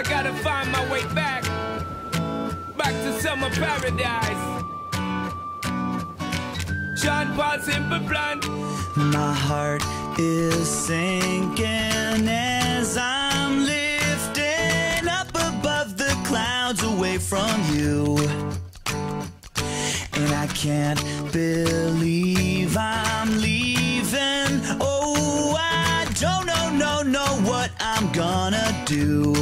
I gotta find my way back to summer paradise. Sean Paul, simple plan. My heart is sinking as I'm lifting up above the clouds away from you. And I can't believe I'm leaving. Oh, I don't know what I'm gonna do.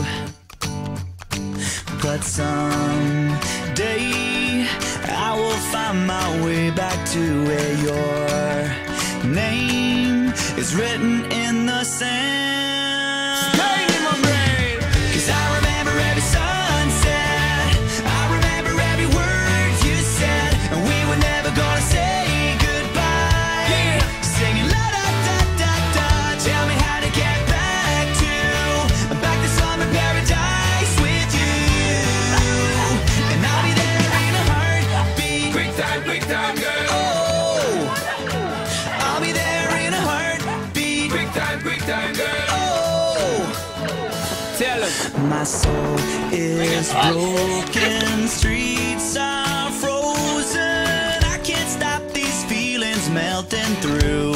But someday I will find my way back to where your name is written in the sand. Stay in my brain. 'Cause I remember every sunset, I remember every word you said, and we were never gonna say goodbye. Yeah. Singing la da da da da. Tell me how to get back to summer paradise with you. And I'll be there in a heartbeat. Quick time, girl. Oh, I'll be there in a heartbeat. Quick time, girl. Oh, Tell him. my soul is broken, streets are frozen. I can't stop these feelings melting through.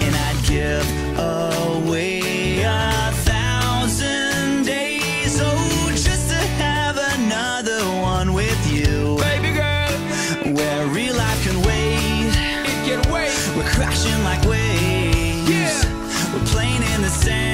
And I'd give away 1,000 days, oh, just to have another one with you. Baby girl, Where real life can wait, it can wait. we're crashing like waves. Yeah. We're playing in the sand.